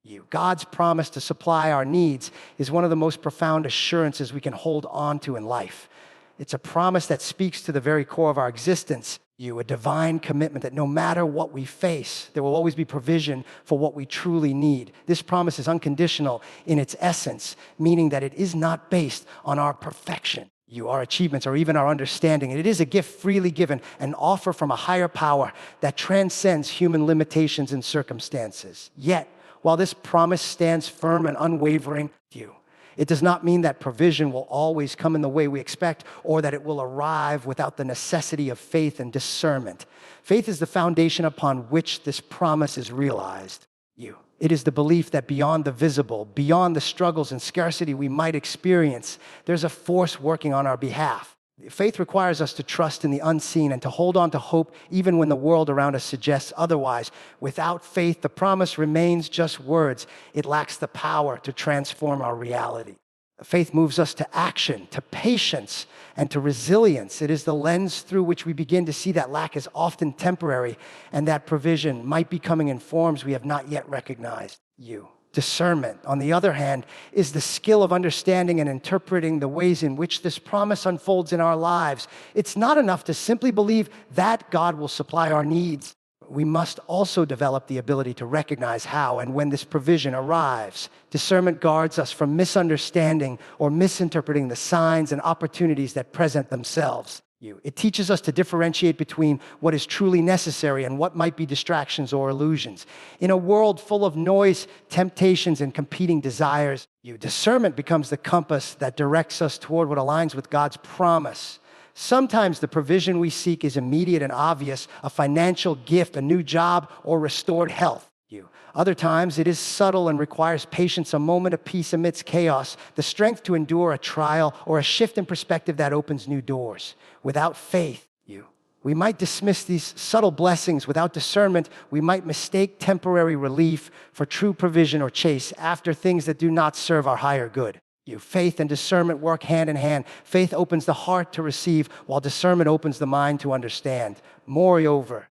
you. God's promise to supply our needs is one of the most profound assurances we can hold on to in life. It's a promise that speaks to the very core of our existence, a divine commitment that no matter what we face, there will always be provision for what we truly need. This promise is unconditional in its essence, meaning that it is not based on our perfection, our achievements, or even our understanding. It is a gift freely given, an offer from a higher power that transcends human limitations and circumstances. Yet, while this promise stands firm and unwavering, it does not mean that provision will always come in the way we expect or that it will arrive without the necessity of faith and discernment. Faith is the foundation upon which this promise is realized. It is the belief that beyond the visible, beyond the struggles and scarcity we might experience, there's a force working on our behalf. Faith requires us to trust in the unseen and to hold on to hope even when the world around us suggests otherwise. Without faith, the promise remains just words. It lacks the power to transform our reality. Faith moves us to action, to patience, and to resilience. It is the lens through which we begin to see that lack is often temporary and that provision might be coming in forms we have not yet recognized. Discernment, on the other hand, is the skill of understanding and interpreting the ways in which this promise unfolds in our lives. It's not enough to simply believe that God will supply our needs. We must also develop the ability to recognize how and when this provision arrives. Discernment guards us from misunderstanding or misinterpreting the signs and opportunities that present themselves. It teaches us to differentiate between what is truly necessary and what might be distractions or illusions. In a world full of noise, temptations, and competing desires, discernment becomes the compass that directs us toward what aligns with God's promise. Sometimes the provision we seek is immediate and obvious, a financial gift, a new job, or restored health. Other times it is subtle and requires patience, a moment of peace amidst chaos, the strength to endure a trial, or a shift in perspective that opens new doors. Without faith, we might dismiss these subtle blessings. Without discernment, we might mistake temporary relief for true provision or chase after things that do not serve our higher good. Faith and discernment work hand in hand. Faith opens the heart to receive, while discernment opens the mind to understand. Moreover,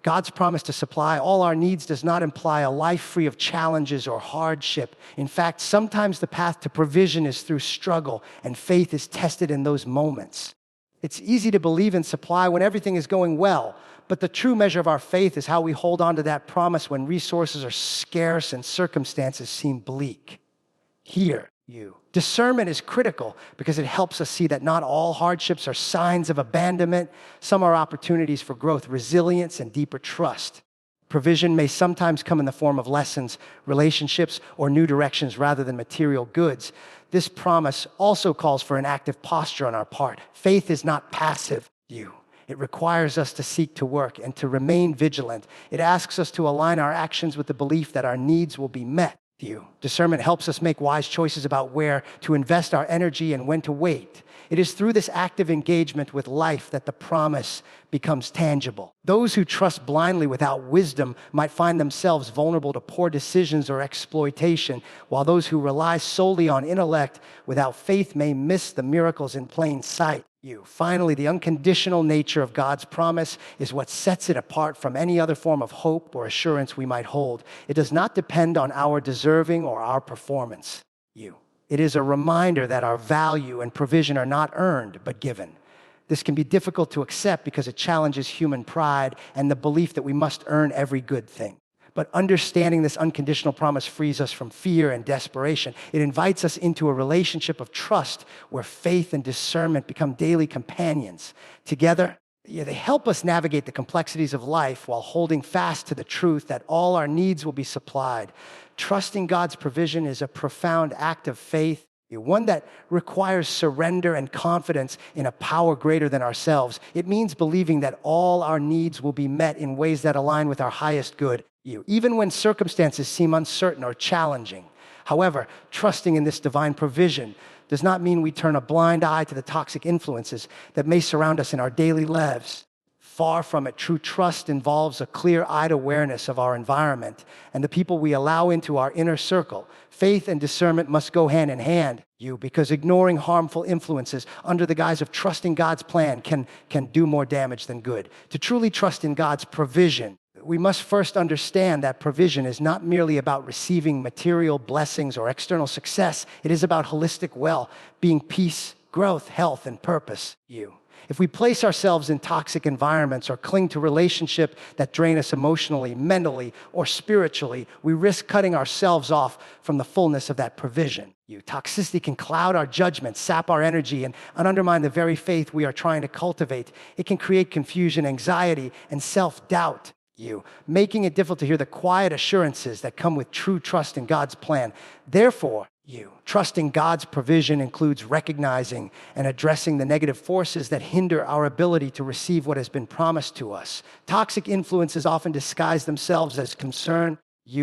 God's promise to supply all our needs does not imply a life free of challenges or hardship. In fact, sometimes the path to provision is through struggle, and faith is tested in those moments. It's easy to believe in supply when everything is going well, but the true measure of our faith is how we hold on to that promise when resources are scarce and circumstances seem bleak. Discernment is critical because it helps us see that not all hardships are signs of abandonment. Some are opportunities for growth, resilience, and deeper trust. Provision may sometimes come in the form of lessons, relationships, or new directions rather than material goods. This promise also calls for an active posture on our part. Faith is not passive. It requires us to seek to work and to remain vigilant. It asks us to align our actions with the belief that our needs will be met. Discernment helps us make wise choices about where to invest our energy and when to wait. It is through this active engagement with life that the promise becomes tangible. Those who trust blindly without wisdom might find themselves vulnerable to poor decisions or exploitation, while those who rely solely on intellect without faith may miss the miracles in plain sight. Finally, the unconditional nature of God's promise is what sets it apart from any other form of hope or assurance we might hold. It does not depend on our deserving or our performance. It is a reminder that our value and provision are not earned, but given. This can be difficult to accept because it challenges human pride and the belief that we must earn every good thing. But understanding this unconditional promise frees us from fear and desperation. It invites us into a relationship of trust where faith and discernment become daily companions. Together, they help us navigate the complexities of life while holding fast to the truth that all our needs will be supplied. Trusting God's provision is a profound act of faith, one that requires surrender and confidence in a power greater than ourselves. It means believing that all our needs will be met in ways that align with our highest good, even when circumstances seem uncertain or challenging. However, trusting in this divine provision does not mean we turn a blind eye to the toxic influences that may surround us in our daily lives. Far from it, true trust involves a clear-eyed awareness of our environment and the people we allow into our inner circle. Faith and discernment must go hand in hand, because ignoring harmful influences under the guise of trusting God's plan can do more damage than good. To truly trust in God's provision, We must first understand that provision is not merely about receiving material blessings or external success. It is about holistic well-being, peace, growth, health, and purpose. If we place ourselves in toxic environments or cling to relationships that drain us emotionally, mentally, or spiritually, we risk cutting ourselves off from the fullness of that provision. Toxicity can cloud our judgment, sap our energy, and undermine the very faith we are trying to cultivate. It can create confusion, anxiety, and self-doubt. Making it difficult to hear the quiet assurances that come with true trust in God's plan. Therefore, trusting God's provision includes recognizing and addressing the negative forces that hinder our ability to receive what has been promised to us. Toxic influences often disguise themselves as concern,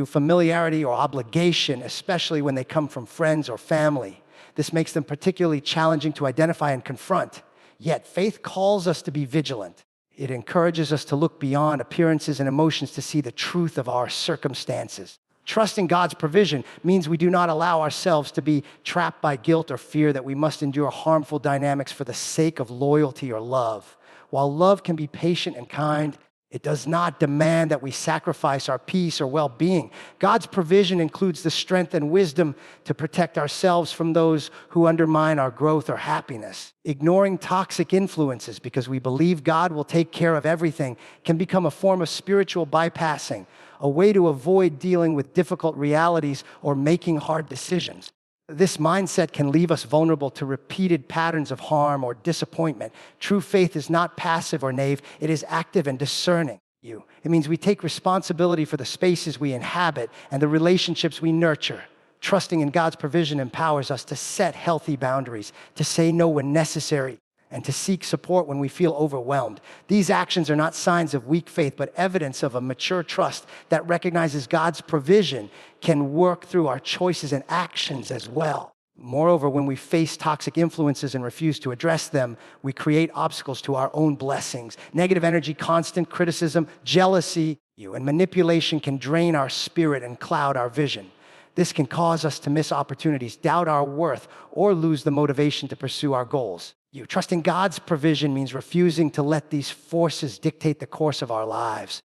familiarity, or obligation, especially when they come from friends or family. This makes them particularly challenging to identify and confront. Yet, faith calls us to be vigilant. It encourages us to look beyond appearances and emotions to see the truth of our circumstances. Trusting God's provision means we do not allow ourselves to be trapped by guilt or fear that we must endure harmful dynamics for the sake of loyalty or love. While love can be patient and kind, it does not demand that we sacrifice our peace or well-being. God's provision includes the strength and wisdom to protect ourselves from those who undermine our growth or happiness. Ignoring toxic influences because we believe God will take care of everything can become a form of spiritual bypassing, a way to avoid dealing with difficult realities or making hard decisions. This mindset can leave us vulnerable to repeated patterns of harm or disappointment. True faith is not passive or naive. It is active and discerning. It means we take responsibility for the spaces we inhabit and the relationships we nurture. Trusting in God's provision empowers us to set healthy boundaries, to say no when necessary, and to seek support when we feel overwhelmed. These actions are not signs of weak faith, but evidence of a mature trust that recognizes God's provision can work through our choices and actions as well. Moreover, when we face toxic influences and refuse to address them, we create obstacles to our own blessings. Negative energy, constant criticism, jealousy, and manipulation can drain our spirit and cloud our vision. This can cause us to miss opportunities, doubt our worth, or lose the motivation to pursue our goals. Trusting God's provision means refusing to let these forces dictate the course of our lives.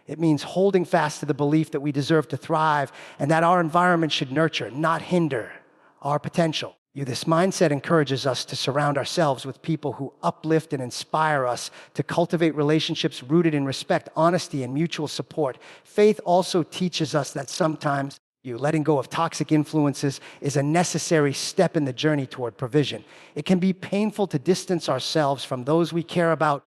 It means holding fast to the belief that we deserve to thrive and that our environment should nurture, not hinder, our potential. This mindset encourages us to surround ourselves with people who uplift and inspire us, to cultivate relationships rooted in respect, honesty, and mutual support. Faith also teaches us that sometimes letting go of toxic influences is a necessary step in the journey toward provision. It can be painful to distance ourselves from those we care about,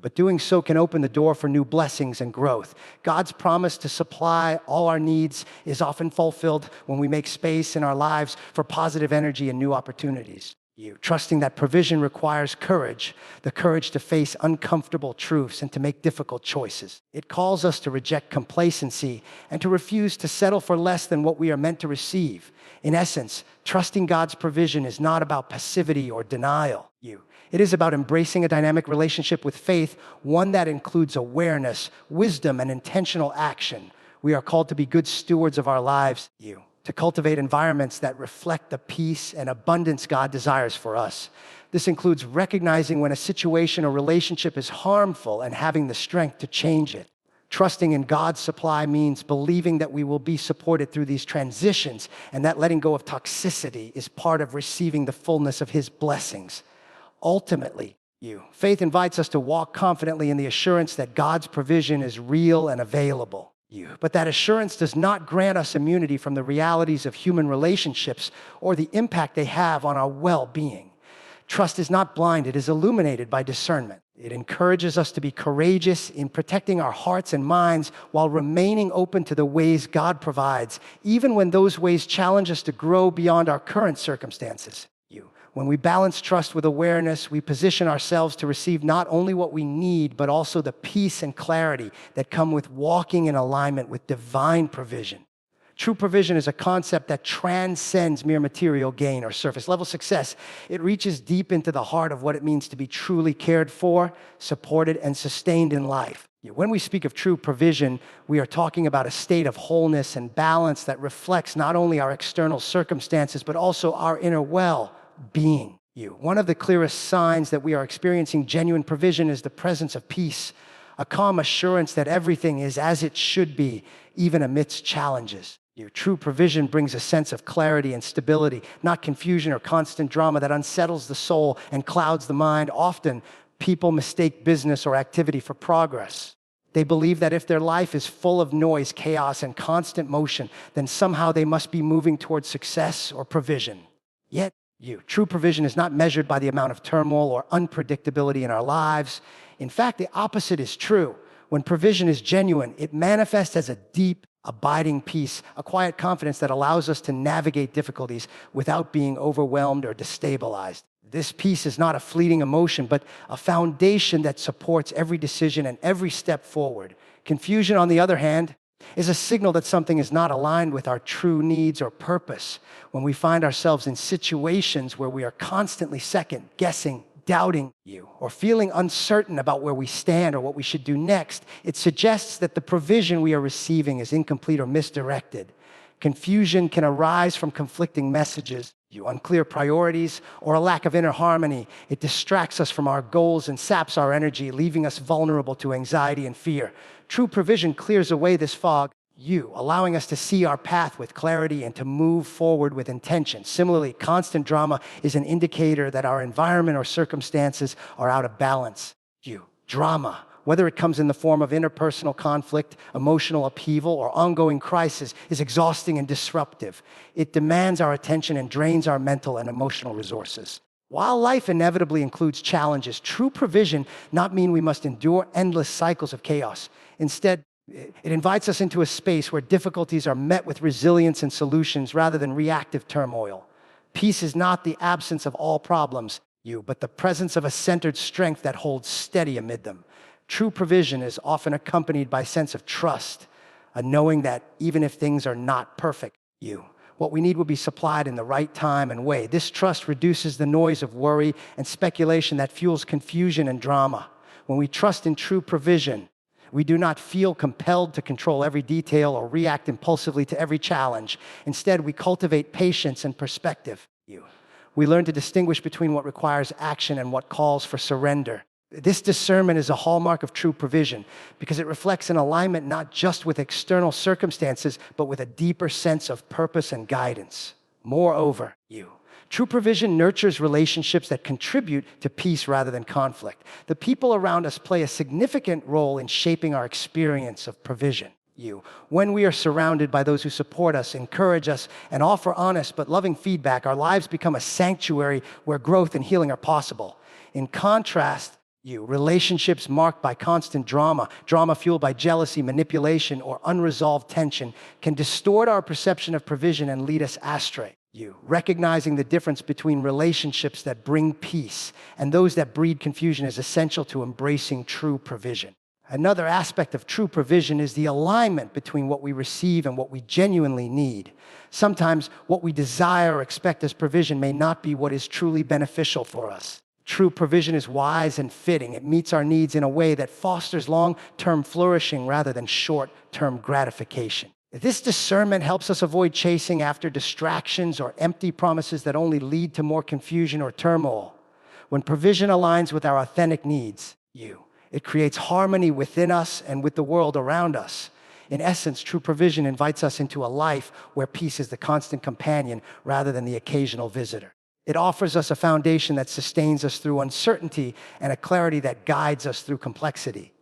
but doing so can open the door for new blessings and growth. God's promise to supply all our needs is often fulfilled when we make space in our lives for positive energy and new opportunities. Trusting that provision requires courage, the courage to face uncomfortable truths and to make difficult choices. It calls us to reject complacency and to refuse to settle for less than what we are meant to receive. In essence, trusting God's provision is not about passivity or denial. It is about embracing a dynamic relationship with faith, one that includes awareness, wisdom, and intentional action. We are called to be good stewards of our lives, to cultivate environments that reflect the peace and abundance God desires for us. This includes recognizing when a situation or relationship is harmful and having the strength to change it. Trusting in God's supply means believing that we will be supported through these transitions and that letting go of toxicity is part of receiving the fullness of His blessings. Ultimately, faith invites us to walk confidently in the assurance that God's provision is real and available. But that assurance does not grant us immunity from the realities of human relationships or the impact they have on our well-being. Trust is not blind, it is illuminated by discernment. It encourages us to be courageous in protecting our hearts and minds while remaining open to the ways God provides, even when those ways challenge us to grow beyond our current circumstances. When we balance trust with awareness, we position ourselves to receive not only what we need, but also the peace and clarity that come with walking in alignment with divine provision. True provision is a concept that transcends mere material gain or surface-level success. It reaches deep into the heart of what it means to be truly cared for, supported, and sustained in life. When we speak of true provision, we are talking about a state of wholeness and balance that reflects not only our external circumstances, but also our inner well-being. One of the clearest signs that we are experiencing genuine provision is the presence of peace. a calm assurance that everything is as it should be, even amidst challenges. True provision brings a sense of clarity and stability, not confusion or constant drama that unsettles the soul and clouds the mind. Often, people mistake business or activity for progress. They believe that if their life is full of noise, chaos, and constant motion, then somehow they must be moving towards success or provision. Yet, true provision is not measured by the amount of turmoil or unpredictability in our lives. In fact, the opposite is true. When provision is genuine, it manifests as a deep, abiding peace, a quiet confidence that allows us to navigate difficulties without being overwhelmed or destabilized. This peace is not a fleeting emotion, but a foundation that supports every decision and every step forward. Confusion, on the other hand, is a signal that something is not aligned with our true needs or purpose. When we find ourselves in situations where we are constantly second-guessing, doubting or feeling uncertain about where we stand or what we should do next, it suggests that the provision we are receiving is incomplete or misdirected. Confusion can arise from conflicting messages, unclear priorities, or a lack of inner harmony. It distracts us from our goals and saps our energy, leaving us vulnerable to anxiety and fear. True provision clears away this fog, allowing us to see our path with clarity and to move forward with intention. Similarly, constant drama is an indicator that our environment or circumstances are out of balance. Drama, whether it comes in the form of interpersonal conflict, emotional upheaval, or ongoing crisis, is exhausting and disruptive. It demands our attention and drains our mental and emotional resources. While life inevitably includes challenges, true provision not mean we must endure endless cycles of chaos. Instead, it invites us into a space where difficulties are met with resilience and solutions rather than reactive turmoil. Peace is not the absence of all problems, but the presence of a centered strength that holds steady amid them. True provision is often accompanied by a sense of trust, a knowing that even if things are not perfect, what we need will be supplied in the right time and way. This trust reduces the noise of worry and speculation that fuels confusion and drama. When we trust in true provision, we do not feel compelled to control every detail or react impulsively to every challenge. Instead, we cultivate patience and perspective. We learn to distinguish between what requires action and what calls for surrender. This discernment is a hallmark of true provision because it reflects an alignment not just with external circumstances, but with a deeper sense of purpose and guidance. Moreover, true provision nurtures relationships that contribute to peace rather than conflict. The people around us play a significant role in shaping our experience of provision. When we are surrounded by those who support us, encourage us, and offer honest but loving feedback, our lives become a sanctuary where growth and healing are possible. In contrast, relationships marked by constant drama fueled by jealousy, manipulation, or unresolved tension, can distort our perception of provision and lead us astray. Recognizing the difference between relationships that bring peace and those that breed confusion is essential to embracing true provision. Another aspect of true provision is the alignment between what we receive and what we genuinely need. Sometimes what we desire or expect as provision may not be what is truly beneficial for us. True provision is wise and fitting. It meets our needs in a way that fosters long-term flourishing rather than short-term gratification. This discernment helps us avoid chasing after distractions or empty promises that only lead to more confusion or turmoil. When provision aligns with our authentic needs, it creates harmony within us and with the world around us. In essence, true provision invites us into a life where peace is the constant companion rather than the occasional visitor. It offers us a foundation that sustains us through uncertainty and a clarity that guides us through complexity.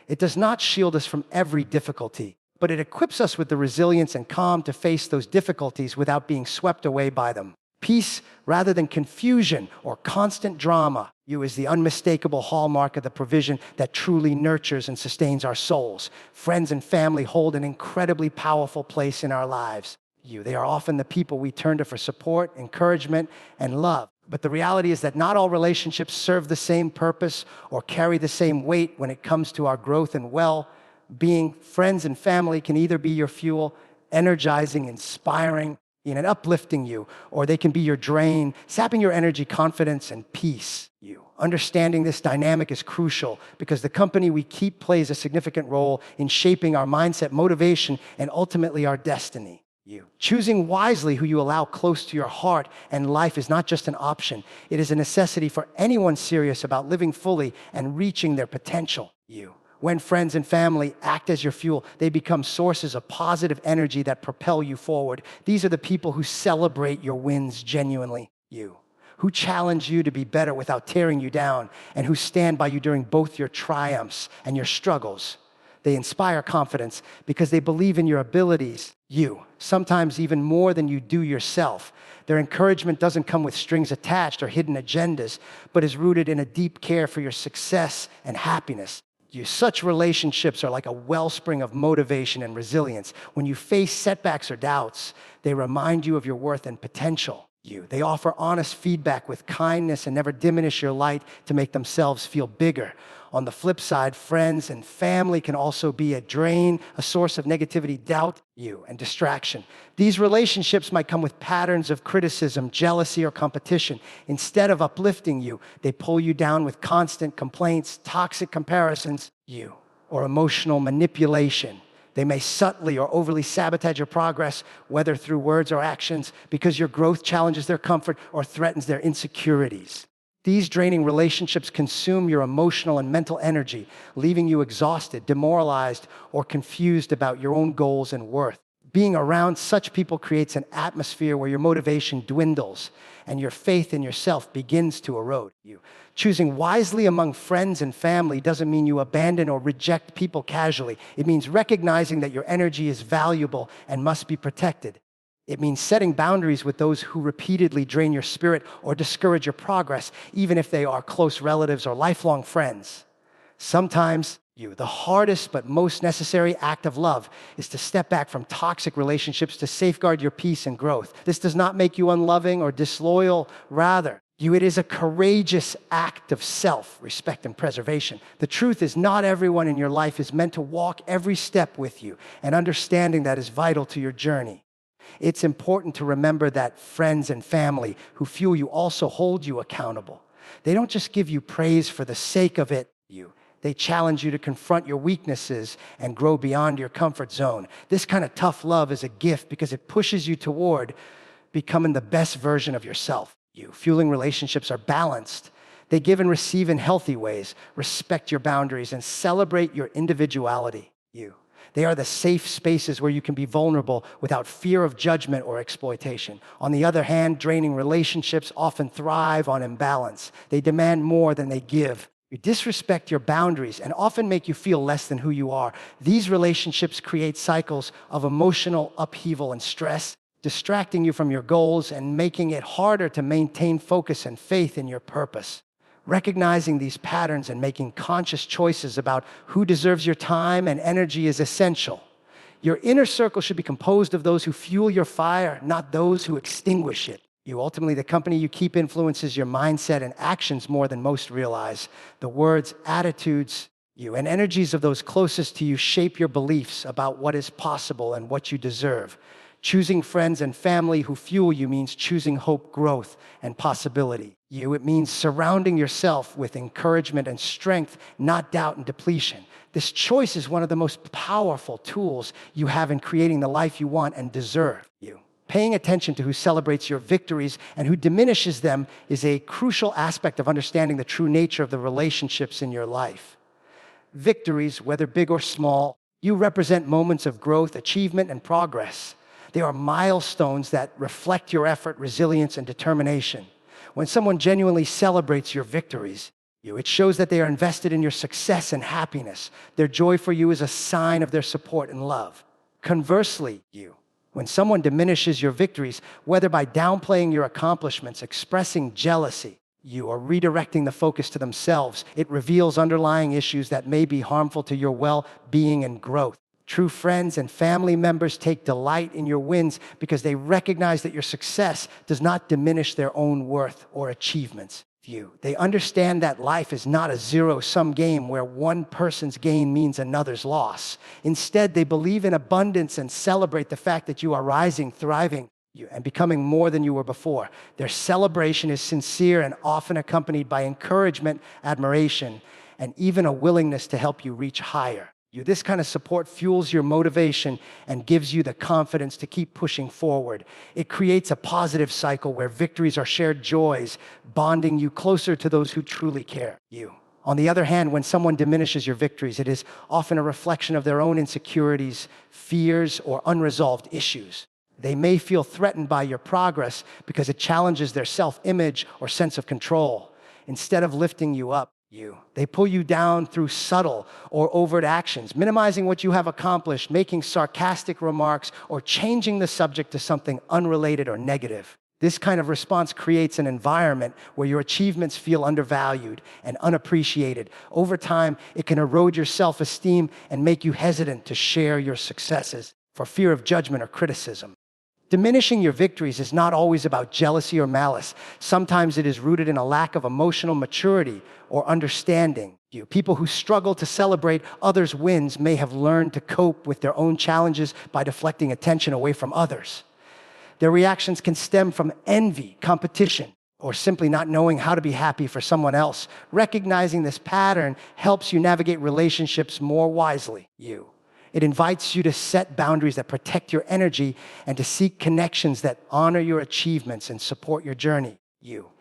It does not shield us from every difficulty, but it equips us with the resilience and calm to face those difficulties without being swept away by them. Peace, rather than confusion or constant drama, is the unmistakable hallmark of the provision that truly nurtures and sustains our souls. Friends and family hold an incredibly powerful place in our lives. They are often the people we turn to for support, encouragement, and love. But the reality is that not all relationships serve the same purpose or carry the same weight when it comes to our growth and well-being. Friends and family can either be your fuel, energizing, inspiring, and uplifting you, or they can be your drain, sapping your energy, confidence, and peace. Understanding this dynamic is crucial because the company we keep plays a significant role in shaping our mindset, motivation, and ultimately our destiny. Choosing wisely who you allow close to your heart and life is not just an option. It is a necessity for anyone serious about living fully and reaching their potential. When friends and family act as your fuel, they become sources of positive energy that propel you forward. These are the people who celebrate your wins genuinely, who challenge you to be better without tearing you down, and who stand by you during both your triumphs and your struggles. They inspire confidence because they believe in your abilities, sometimes even more than you do yourself. Their encouragement doesn't come with strings attached or hidden agendas, but is rooted in a deep care for your success and happiness. Such relationships are like a wellspring of motivation and resilience. When you face setbacks or doubts, they remind you of your worth and potential. They offer honest feedback with kindness and never diminish your light to make themselves feel bigger. On the flip side, friends and family can also be a drain, a source of negativity, doubt, and distraction. These relationships might come with patterns of criticism, jealousy, or competition. Instead of uplifting you, they pull you down with constant complaints, toxic comparisons, or emotional manipulation. They may subtly or overly sabotage your progress, whether through words or actions, because your growth challenges their comfort or threatens their insecurities. These draining relationships consume your emotional and mental energy, leaving you exhausted, demoralized, or confused about your own goals and worth. Being around such people creates an atmosphere where your motivation dwindles and your faith in yourself begins to erode. Choosing wisely among friends and family doesn't mean you abandon or reject people casually. It means recognizing that your energy is valuable and must be protected. It means setting boundaries with those who repeatedly drain your spirit or discourage your progress, even if they are close relatives or lifelong friends. Sometimes, the hardest but most necessary act of love is to step back from toxic relationships to safeguard your peace and growth. This does not make you unloving or disloyal. Rather, it is a courageous act of self-respect and preservation. The truth is, not everyone in your life is meant to walk every step with you, and understanding that is vital to your journey. It's important to remember that friends and family who fuel you also hold you accountable. They don't just give you praise for the sake of it. They challenge you to confront your weaknesses and grow beyond your comfort zone. This kind of tough love is a gift because it pushes you toward becoming the best version of yourself. Fueling relationships are balanced. They give and receive in healthy ways, respect your boundaries, and celebrate your individuality. They are the safe spaces where you can be vulnerable without fear of judgment or exploitation. On the other hand, draining relationships often thrive on imbalance. They demand more than they give. You disrespect your boundaries and often make you feel less than who you are. These relationships create cycles of emotional upheaval and stress, distracting you from your goals and making it harder to maintain focus and faith in your purpose. Recognizing these patterns and making conscious choices about who deserves your time and energy is essential. Your inner circle should be composed of those who fuel your fire, not those who extinguish it. Ultimately, the company you keep influences your mindset and actions more than most realize. The words, attitudes, and energies of those closest to you shape your beliefs about what is possible and what you deserve. Choosing friends and family who fuel you means choosing hope, growth, and possibility. It means surrounding yourself with encouragement and strength, not doubt and depletion. This choice is one of the most powerful tools you have in creating the life you want and deserve. Paying attention to who celebrates your victories and who diminishes them is a crucial aspect of understanding the true nature of the relationships in your life. Victories, whether big or small, represent moments of growth, achievement, and progress. They are milestones that reflect your effort, resilience, and determination. When someone genuinely celebrates your victories, it shows that they are invested in your success and happiness. Their joy for you is a sign of their support and love. Conversely, when someone diminishes your victories, whether by downplaying your accomplishments, expressing jealousy, or redirecting the focus to themselves, it reveals underlying issues that may be harmful to your well-being and growth. True friends and family members take delight in your wins because they recognize that your success does not diminish their own worth or achievements. They understand that life is not a zero-sum game where one person's gain means another's loss. Instead, they believe in abundance and celebrate the fact that you are rising, thriving, and becoming more than you were before. Their celebration is sincere and often accompanied by encouragement, admiration, and even a willingness to help you reach higher. This kind of support fuels your motivation and gives you the confidence to keep pushing forward. It creates a positive cycle where victories are shared joys, bonding you closer to those who truly care. On the other hand, when someone diminishes your victories, it is often a reflection of their own insecurities, fears, or unresolved issues. They may feel threatened by your progress because it challenges their self-image or sense of control. Instead of lifting you up, they pull you down through subtle or overt actions, minimizing what you have accomplished, making sarcastic remarks, or changing the subject to something unrelated or negative. This kind of response creates an environment where your achievements feel undervalued and unappreciated. Over time, it can erode your self-esteem and make you hesitant to share your successes for fear of judgment or criticism. Diminishing your victories is not always about jealousy or malice. Sometimes it is rooted in a lack of emotional maturity or understanding. People who struggle to celebrate others' wins may have learned to cope with their own challenges by deflecting attention away from others. Their reactions can stem from envy, competition, or simply not knowing how to be happy for someone else. Recognizing this pattern helps you navigate relationships more wisely. It invites you to set boundaries that protect your energy and to seek connections that honor your achievements and support your journey.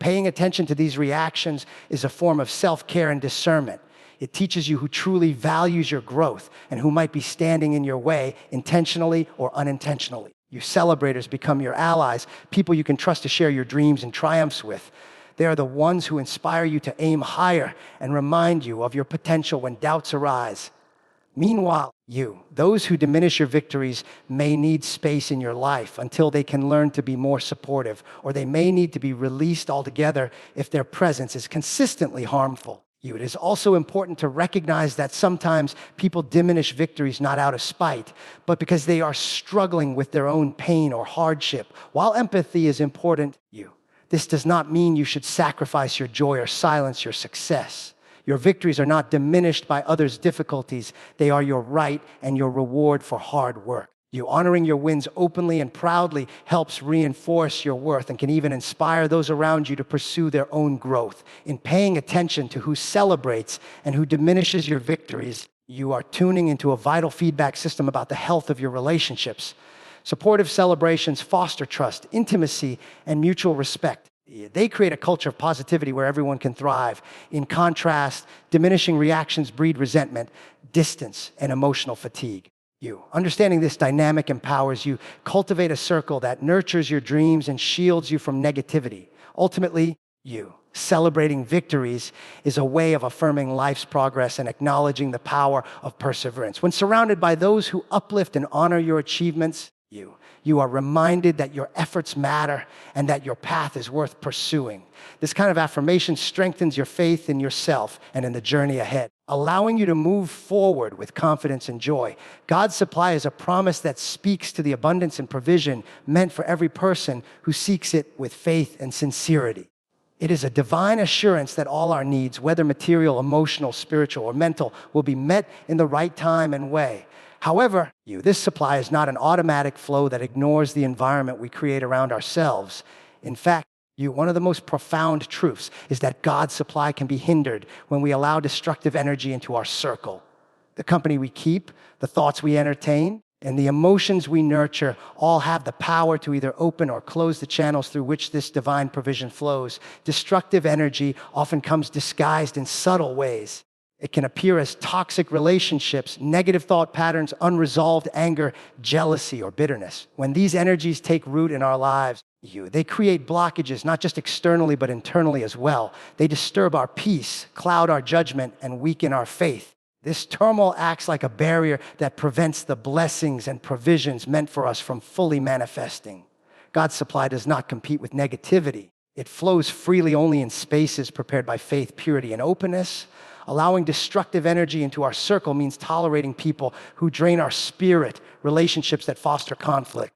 Paying attention to these reactions is a form of self-care and discernment. It teaches you who truly values your growth and who might be standing in your way intentionally or unintentionally. Your celebrators become your allies, people you can trust to share your dreams and triumphs with. They are the ones who inspire you to aim higher and remind you of your potential when doubts arise. Meanwhile, those who diminish your victories may need space in your life until they can learn to be more supportive, or they may need to be released altogether if their presence is consistently harmful. It is also important to recognize that sometimes people diminish victories not out of spite, but because they are struggling with their own pain or hardship. While empathy is important, this does not mean you should sacrifice your joy or silence your success. Your victories are not diminished by others' difficulties. They are your right and your reward for hard work. Honoring your wins openly and proudly helps reinforce your worth and can even inspire those around you to pursue their own growth. In paying attention to who celebrates and who diminishes your victories, you are tuning into a vital feedback system about the health of your relationships. Supportive celebrations foster trust, intimacy, and mutual respect. They create a culture of positivity where everyone can thrive. In contrast, diminishing reactions breed resentment, distance, and emotional fatigue. Understanding this dynamic empowers you. Cultivate a circle that nurtures your dreams and shields you from negativity. Ultimately, celebrating victories is a way of affirming life's progress and acknowledging the power of perseverance. When surrounded by those who uplift and honor your achievements, you are reminded that your efforts matter and that your path is worth pursuing. This kind of affirmation strengthens your faith in yourself and in the journey ahead, allowing you to move forward with confidence and joy. God's supply is a promise that speaks to the abundance and provision meant for every person who seeks it with faith and sincerity. It is a divine assurance that all our needs, whether material, emotional, spiritual, or mental, will be met in the right time and way. However, this supply is not an automatic flow that ignores the environment we create around ourselves. In fact, one of the most profound truths is that God's supply can be hindered when we allow destructive energy into our circle. The company we keep, the thoughts we entertain, and the emotions we nurture all have the power to either open or close the channels through which this divine provision flows. Destructive energy often comes disguised in subtle ways. It can appear as toxic relationships, negative thought patterns, unresolved anger, jealousy, or bitterness. When these energies take root in our lives, they create blockages, not just externally, but internally as well. They disturb our peace, cloud our judgment, and weaken our faith. This turmoil acts like a barrier that prevents the blessings and provisions meant for us from fully manifesting. God's supply does not compete with negativity. It flows freely only in spaces prepared by faith, purity, and openness. Allowing destructive energy into our circle means tolerating people who drain our spirit, relationships that foster conflict,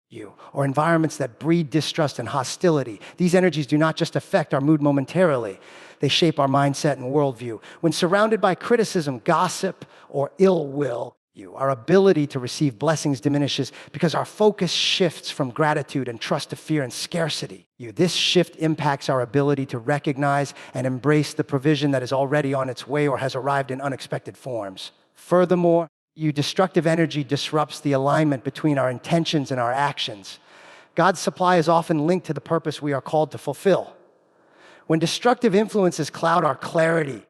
or environments that breed distrust and hostility. These energies do not just affect our mood momentarily. They shape our mindset and worldview. When surrounded by criticism, gossip, or ill will, our ability to receive blessings diminishes because our focus shifts from gratitude and trust to fear and scarcity. This shift impacts our ability to recognize and embrace the provision that is already on its way or has arrived in unexpected forms. Furthermore, destructive energy disrupts the alignment between our intentions and our actions. God's supply is often linked to the purpose we are called to fulfill. When destructive influences cloud our clarity,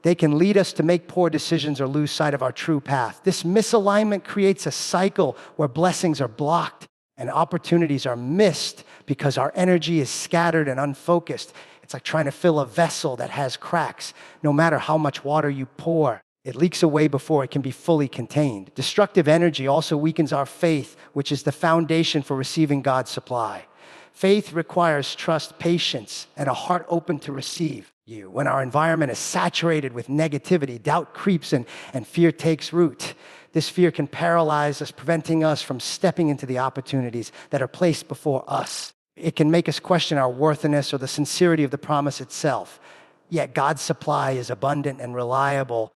They can lead us to make poor decisions or lose sight of our true path. This misalignment creates a cycle where blessings are blocked and opportunities are missed because our energy is scattered and unfocused. It's like trying to fill a vessel that has cracks. No matter how much water you pour, it leaks away before it can be fully contained. Destructive energy also weakens our faith, which is the foundation for receiving God's supply. Faith requires trust, patience, and a heart open to receive. When our environment is saturated with negativity, doubt creeps in, and fear takes root. This fear can paralyze us, preventing us from stepping into the opportunities that are placed before us. It can make us question our worthiness or the sincerity of the promise itself. Yet God's supply is abundant and reliable,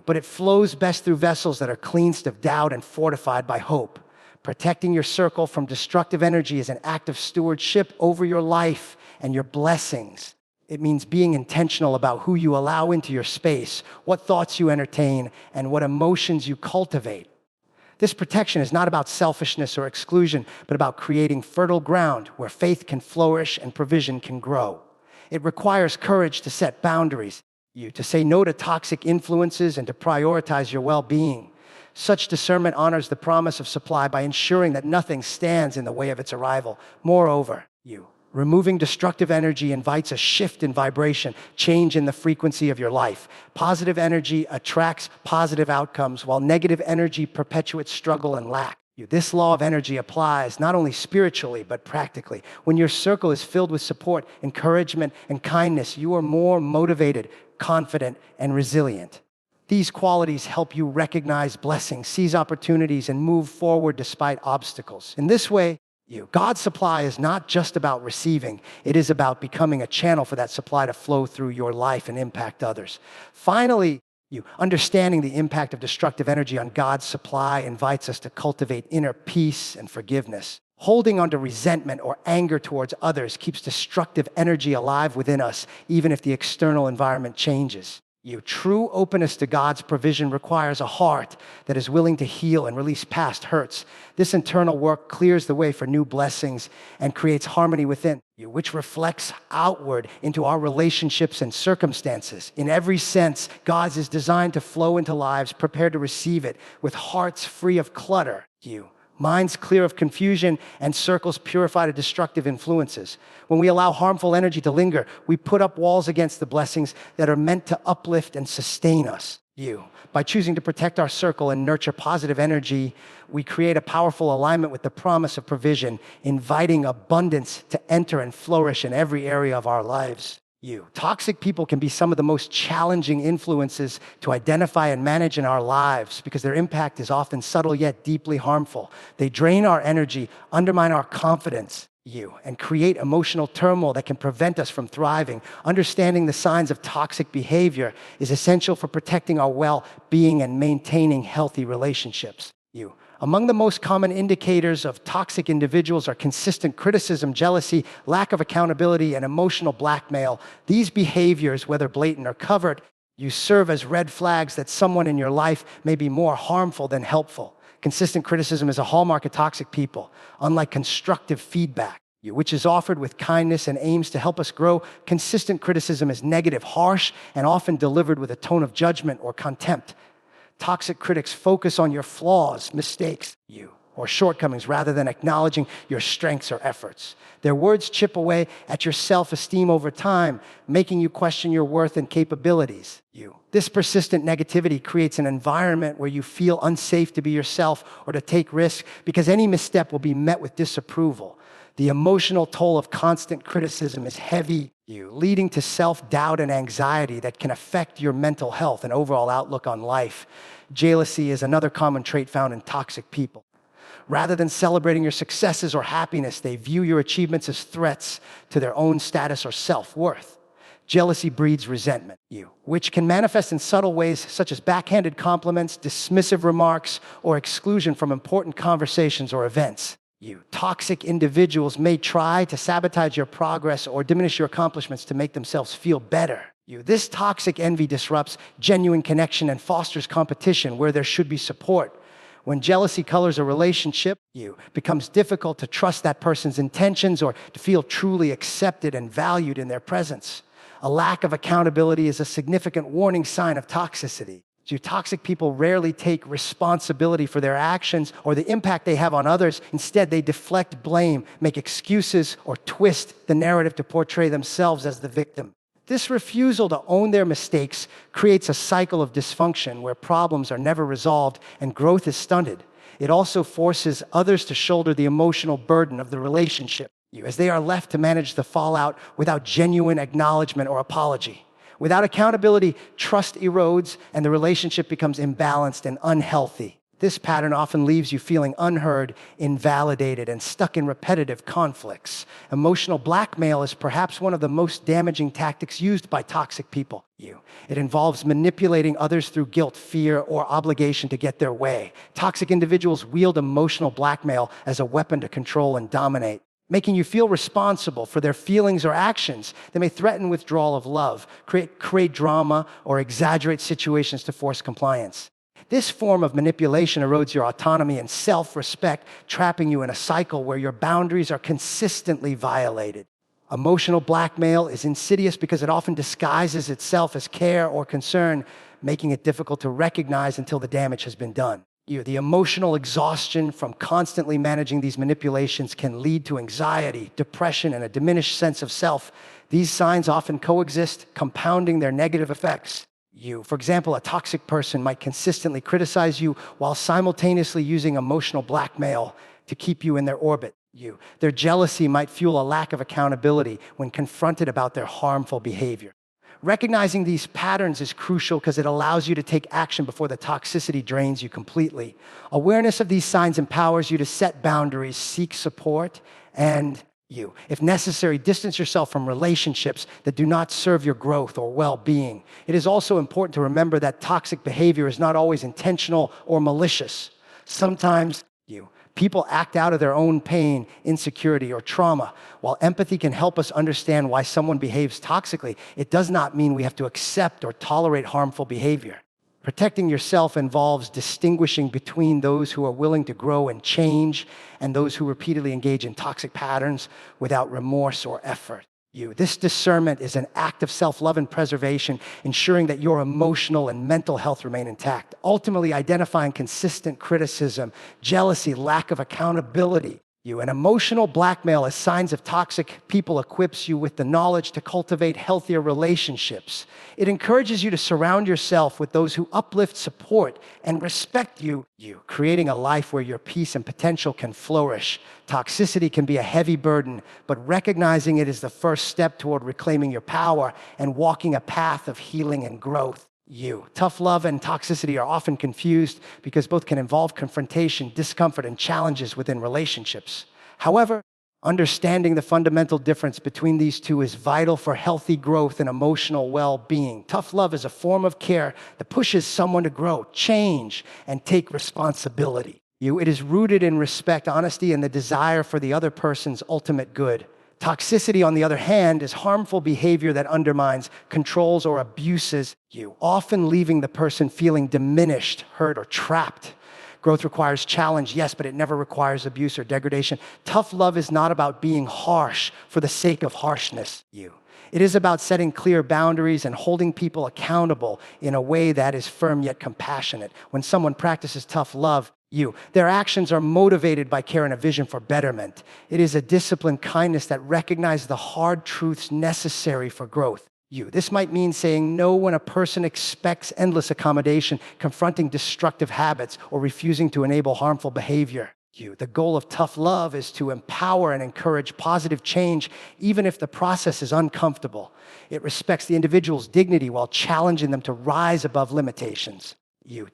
but it flows best through vessels that are cleansed of doubt and fortified by hope. Protecting your circle from destructive energy is an act of stewardship over your life and your blessings. It means being intentional about who you allow into your space, what thoughts you entertain, and what emotions you cultivate. This protection is not about selfishness or exclusion, but about creating fertile ground where faith can flourish and provision can grow. It requires courage to set boundaries, to say no to toxic influences and to prioritize your well-being. Such discernment honors the promise of supply by ensuring that nothing stands in the way of its arrival. Moreover, removing destructive energy invites a shift in vibration, change in the frequency of your life. Positive energy attracts positive outcomes, while negative energy perpetuates struggle and lack. This law of energy applies not only spiritually, but practically. When your circle is filled with support, encouragement, and kindness, you are more motivated, confident, and resilient. These qualities help you recognize blessings, seize opportunities, and move forward despite obstacles. In this way, God's supply is not just about receiving. It is about becoming a channel for that supply to flow through your life and impact others. Finally, understanding the impact of destructive energy on God's supply invites us to cultivate inner peace and forgiveness. Holding onto resentment or anger towards others keeps destructive energy alive within us, even if the external environment changes. True openness to God's provision requires a heart that is willing to heal and release past hurts. This internal work clears the way for new blessings and creates harmony within, which reflects outward into our relationships and circumstances. In every sense, God's is designed to flow into lives prepared to receive it, with hearts free of clutter. Minds clear of confusion, and circles purified of destructive influences. When we allow harmful energy to linger, we put up walls against the blessings that are meant to uplift and sustain us. By choosing to protect our circle and nurture positive energy, we create a powerful alignment with the promise of provision, inviting abundance to enter and flourish in every area of our lives. Toxic people can be some of the most challenging influences to identify and manage in our lives because their impact is often subtle yet deeply harmful. They drain our energy, undermine our confidence, and create emotional turmoil that can prevent us from thriving. Understanding the signs of toxic behavior is essential for protecting our well-being and maintaining healthy relationships. Among the most common indicators of toxic individuals are consistent criticism, jealousy, lack of accountability, and emotional blackmail. These behaviors, whether blatant or covert, serve as red flags that someone in your life may be more harmful than helpful. Consistent criticism is a hallmark of toxic people. Unlike constructive feedback, which is offered with kindness and aims to help us grow, consistent criticism is negative, harsh, and often delivered with a tone of judgment or contempt. Toxic critics focus on your flaws, mistakes, or shortcomings rather than acknowledging your strengths or efforts. Their words chip away at your self-esteem over time, making you question your worth and capabilities. This persistent negativity creates an environment where you feel unsafe to be yourself or to take risks because any misstep will be met with disapproval. The emotional toll of constant criticism is heavy, leading to self-doubt and anxiety that can affect your mental health and overall outlook on life. Jealousy is another common trait found in toxic people. Rather than celebrating your successes or happiness, they view your achievements as threats to their own status or self-worth. Jealousy breeds resentment, which can manifest in subtle ways such as backhanded compliments, dismissive remarks, or exclusion from important conversations or events. Toxic individuals may try to sabotage your progress or diminish your accomplishments to make themselves feel better. This toxic envy disrupts genuine connection and fosters competition where there should be support. When jealousy colors a relationship, it becomes difficult to trust that person's intentions or to feel truly accepted and valued in their presence. A lack of accountability is a significant warning sign of toxicity. Toxic people rarely take responsibility for their actions or the impact they have on others. Instead, they deflect blame, make excuses, or twist the narrative to portray themselves as the victim. This refusal to own their mistakes creates a cycle of dysfunction where problems are never resolved and growth is stunted. It also forces others to shoulder the emotional burden of the relationship, as they are left to manage the fallout without genuine acknowledgement or apology. Without accountability, trust erodes and the relationship becomes imbalanced and unhealthy. This pattern often leaves you feeling unheard, invalidated, and stuck in repetitive conflicts. Emotional blackmail is perhaps one of the most damaging tactics used by toxic people. It involves manipulating others through guilt, fear, or obligation to get their way. Toxic individuals wield emotional blackmail as a weapon to control and dominate, making you feel responsible for their feelings or actions. They may threaten withdrawal of love, create drama, or exaggerate situations to force compliance. This form of manipulation erodes your autonomy and self-respect, trapping you in a cycle where your boundaries are consistently violated. Emotional blackmail is insidious because it often disguises itself as care or concern, making it difficult to recognize until the damage has been done. The emotional exhaustion from constantly managing these manipulations can lead to anxiety, depression, and a diminished sense of self. These signs often coexist, compounding their negative effects. For example, a toxic person might consistently criticize you while simultaneously using emotional blackmail to keep you in their orbit. Their jealousy might fuel a lack of accountability when confronted about their harmful behavior. Recognizing these patterns is crucial because it allows you to take action before the toxicity drains you completely. Awareness of these signs empowers you to set boundaries, seek support, and if necessary, distance yourself from relationships that do not serve your growth or well-being. It is also important to remember that toxic behavior is not always intentional or malicious. Sometimes people act out of their own pain, insecurity, or trauma. While empathy can help us understand why someone behaves toxically, it does not mean we have to accept or tolerate harmful behavior. Protecting yourself involves distinguishing between those who are willing to grow and change and those who repeatedly engage in toxic patterns without remorse or effort. This discernment is an act of self-love and preservation, ensuring that your emotional and mental health remain intact. Ultimately, identifying consistent criticism, jealousy, lack of accountability, and emotional blackmail as signs of toxic people equips you with the knowledge to cultivate healthier relationships. It encourages you to surround yourself with those who uplift, support, and respect you, creating a life where your peace and potential can flourish. Toxicity can be a heavy burden, but recognizing it is the first step toward reclaiming your power and walking a path of healing and growth. Tough love and toxicity are often confused because both can involve confrontation, discomfort, and challenges within relationships. However, understanding the fundamental difference between these two is vital for healthy growth and emotional well-being. Tough love is a form of care that pushes someone to grow, change, and take responsibility. It is rooted in respect, honesty, and the desire for the other person's ultimate good. Toxicity, on the other hand, is harmful behavior that undermines, controls, or abuses you, often leaving the person feeling diminished, hurt, or trapped. Growth requires challenge, yes, but it never requires abuse or degradation. Tough love is not about being harsh for the sake of harshness. It is about setting clear boundaries and holding people accountable in a way that is firm yet compassionate. When someone practices tough love, their actions are motivated by care and a vision for betterment. It is a disciplined kindness that recognizes the hard truths necessary for growth. This might mean saying no when a person expects endless accommodation, confronting destructive habits, or refusing to enable harmful behavior. The goal of tough love is to empower and encourage positive change, even if the process is uncomfortable. It respects the individual's dignity while challenging them to rise above limitations.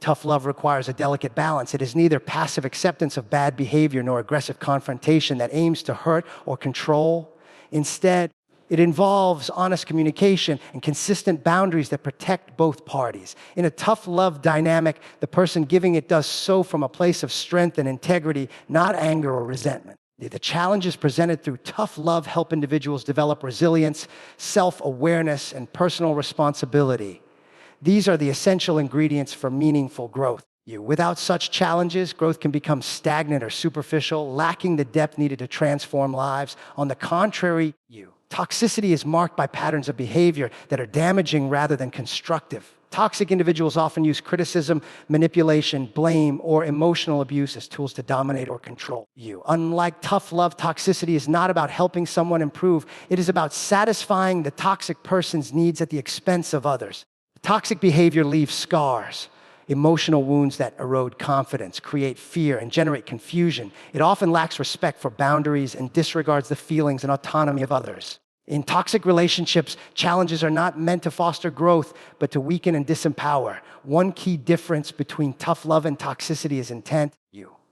Tough love requires a delicate balance. It is neither passive acceptance of bad behavior nor aggressive confrontation that aims to hurt or control. Instead, it involves honest communication and consistent boundaries that protect both parties. In a tough love dynamic, the person giving it does so from a place of strength and integrity, not anger or resentment. The challenges presented through tough love help individuals develop resilience, self-awareness, and personal responsibility. These are the essential ingredients for meaningful growth. Without such challenges, growth can become stagnant or superficial, lacking the depth needed to transform lives. On the contrary, Toxicity is marked by patterns of behavior that are damaging rather than constructive. Toxic individuals often use criticism, manipulation, blame, or emotional abuse as tools to dominate or control you. Unlike tough love, toxicity is not about helping someone improve. It is about satisfying the toxic person's needs at the expense of others. Toxic behavior leaves scars, emotional wounds that erode confidence, create fear, and generate confusion. It often lacks respect for boundaries and disregards the feelings and autonomy of others. In toxic relationships, challenges are not meant to foster growth, but to weaken and disempower. One key difference between tough love and toxicity is intent.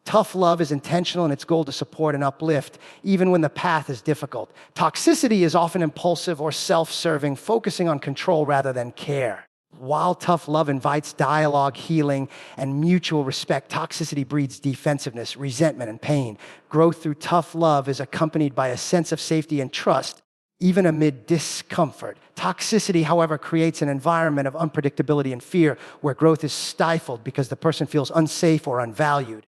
Tough love is intentional in its goal to support and uplift, even when the path is difficult. Toxicity is often impulsive or self-serving, focusing on control rather than care. While tough love invites dialogue, healing, and mutual respect, toxicity breeds defensiveness, resentment, and pain. Growth through tough love is accompanied by a sense of safety and trust, even amid discomfort. Toxicity, however, creates an environment of unpredictability and fear where growth is stifled because the person feels unsafe or unvalued.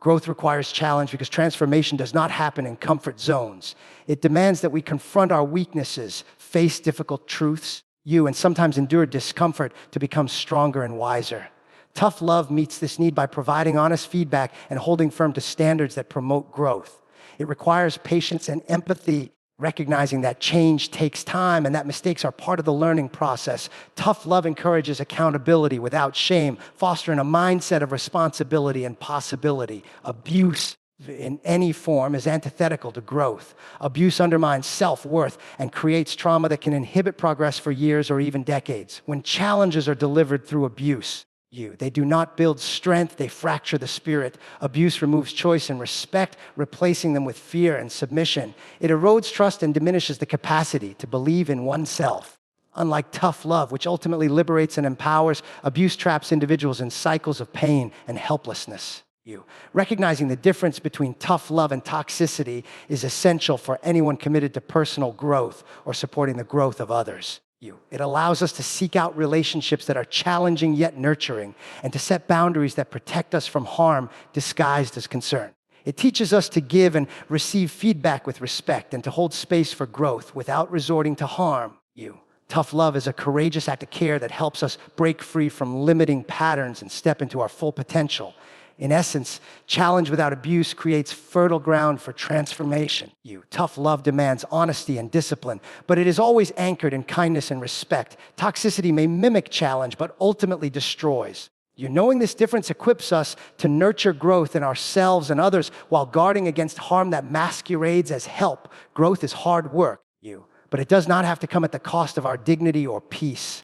Growth requires challenge because transformation does not happen in comfort zones. It demands that we confront our weaknesses, face difficult truths, and sometimes endure discomfort to become stronger and wiser. Tough love meets this need by providing honest feedback and holding firm to standards that promote growth. It requires patience and empathy, recognizing that change takes time and that mistakes are part of the learning process. Tough love encourages accountability without shame, fostering a mindset of responsibility and possibility. Abuse in any form is antithetical to growth. Abuse undermines self-worth and creates trauma that can inhibit progress for years or even decades. When challenges are delivered through abuse, they do not build strength, they fracture the spirit. Abuse removes choice and respect, replacing them with fear and submission. It erodes trust and diminishes the capacity to believe in oneself. Unlike tough love, which ultimately liberates and empowers, abuse traps individuals in cycles of pain and helplessness. Recognizing the difference between tough love and toxicity is essential for anyone committed to personal growth or supporting the growth of others. It allows us to seek out relationships that are challenging yet nurturing and to set boundaries that protect us from harm disguised as concern. It teaches us to give and receive feedback with respect and to hold space for growth without resorting to harm. Tough love is a courageous act of care that helps us break free from limiting patterns and step into our full potential. In essence, challenge without abuse creates fertile ground for transformation. Tough love demands honesty and discipline, but it is always anchored in kindness and respect. Toxicity may mimic challenge, but ultimately destroys. Knowing this difference equips us to nurture growth in ourselves and others while guarding against harm that masquerades as help. Growth is hard work, but it does not have to come at the cost of our dignity or peace.